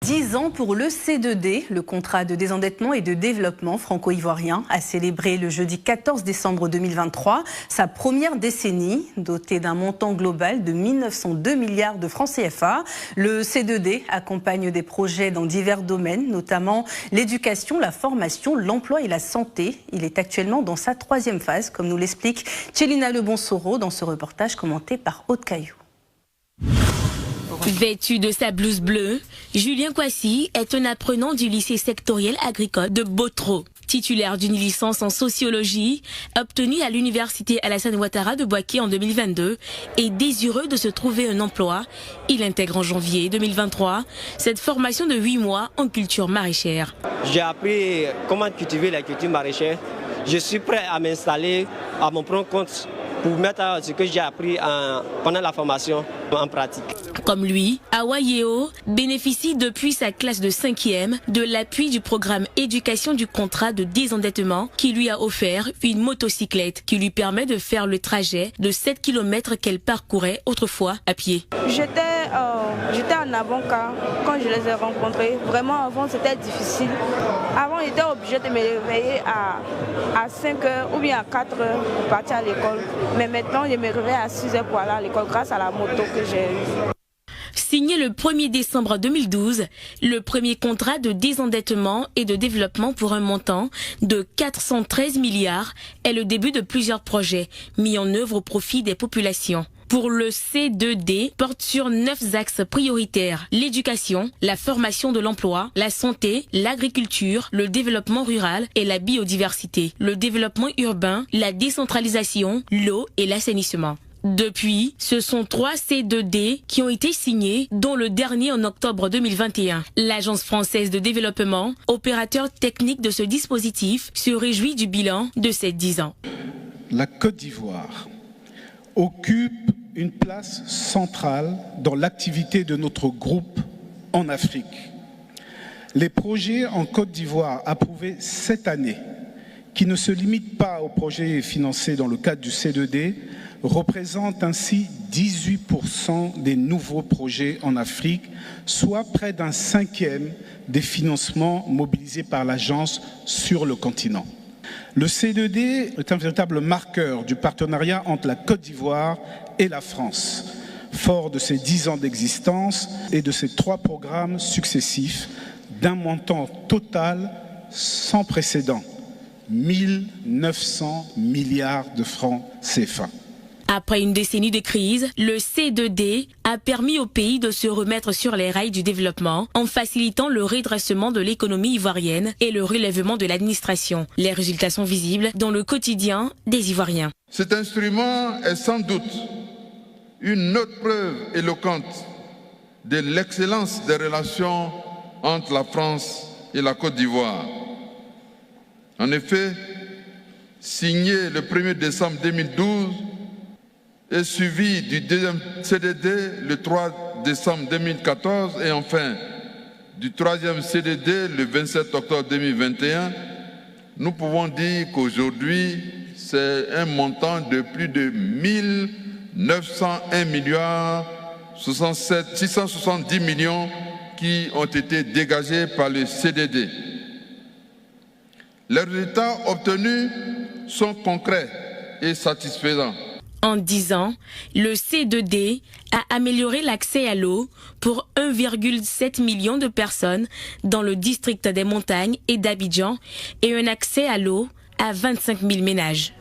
10 ans pour le C2D, le contrat de désendettement et de développement franco-ivoirien, a célébré le jeudi 14 décembre 2023 sa première décennie, dotée d'un montant global de 1902 milliards de francs CFA. Le C2D accompagne des projets dans divers domaines, notamment l'éducation, la formation, l'emploi et la santé. Il est actuellement dans sa 3e phase, comme nous l'explique Tchélina Lebonsoro dans ce reportage commenté par Aude Caillou. Vêtu de sa blouse bleue, Julien Kouassi est un apprenant du lycée sectoriel agricole de Botro. Titulaire d'une licence en sociologie, obtenue à l'université Alassane Ouattara de Bouaké en 2022 et désireux de se trouver un emploi, il intègre en janvier 2023 cette formation de 8 mois en culture maraîchère. J'ai appris comment cultiver la culture maraîchère. Je suis prêt à m'installer à mon propre compte pour mettre ce que j'ai appris pendant la formation en pratique. Comme lui, Awa Yeo bénéficie depuis sa classe de 5e de l'appui du programme éducation du contrat de désendettement qui lui a offert une motocyclette qui lui permet de faire le trajet de 7 km qu'elle parcourait autrefois à pied. J'étais en avant-cas quand je les ai rencontrés. Vraiment avant c'était difficile. Avant j'étais obligée de me réveiller à 5 h ou bien à 4 h pour partir à l'école. Mais maintenant je me réveille à 6 h pour aller à l'école grâce à la moto que j'ai eue. Signé le 1er décembre 2012, le premier contrat de désendettement et de développement pour un montant de 413 milliards est le début de plusieurs projets mis en œuvre au profit des populations. Pour le C2D, porte sur 9 axes prioritaires: l'éducation, la formation de l'emploi, la santé, l'agriculture, le développement rural et la biodiversité, le développement urbain, la décentralisation, l'eau et l'assainissement. Depuis, ce sont 3 C2D qui ont été signés, dont le dernier en octobre 2021. L'Agence française de développement, opérateur technique de ce dispositif, se réjouit du bilan de ces 10 ans. La Côte d'Ivoire occupe une place centrale dans l'activité de notre groupe en Afrique. Les projets en Côte d'Ivoire approuvés cette année, qui ne se limitent pas aux projets financés dans le cadre du C2D, représentent ainsi 18% des nouveaux projets en Afrique, soit près d'un 5e des financements mobilisés par l'agence sur le continent. Le C2D est un véritable marqueur du partenariat entre la Côte d'Ivoire et la France. Fort de ses 10 ans d'existence et de ses 3 programmes successifs d'un montant total sans précédent, 1900 milliards de francs CFA. Après une décennie de crise, le C2D a permis au pays de se remettre sur les rails du développement en facilitant le redressement de l'économie ivoirienne et le relèvement de l'administration. Les résultats sont visibles dans le quotidien des Ivoiriens. Cet instrument est sans doute une autre preuve éloquente de l'excellence des relations entre la France et la Côte d'Ivoire. En effet, signé le 1er décembre 2012, et suivi du 2e CDD le 3 décembre 2014 et enfin du 3e CDD le 27 octobre 2021, nous pouvons dire qu'aujourd'hui, c'est un montant de plus de 1901 milliards 670 millions qui ont été dégagés par le CDD. Les résultats obtenus sont concrets et satisfaisants. En 10 ans, le C2D a amélioré l'accès à l'eau pour 1,7 million de personnes dans le district des montagnes et d'Abidjan et un accès à l'eau à 25 000 ménages.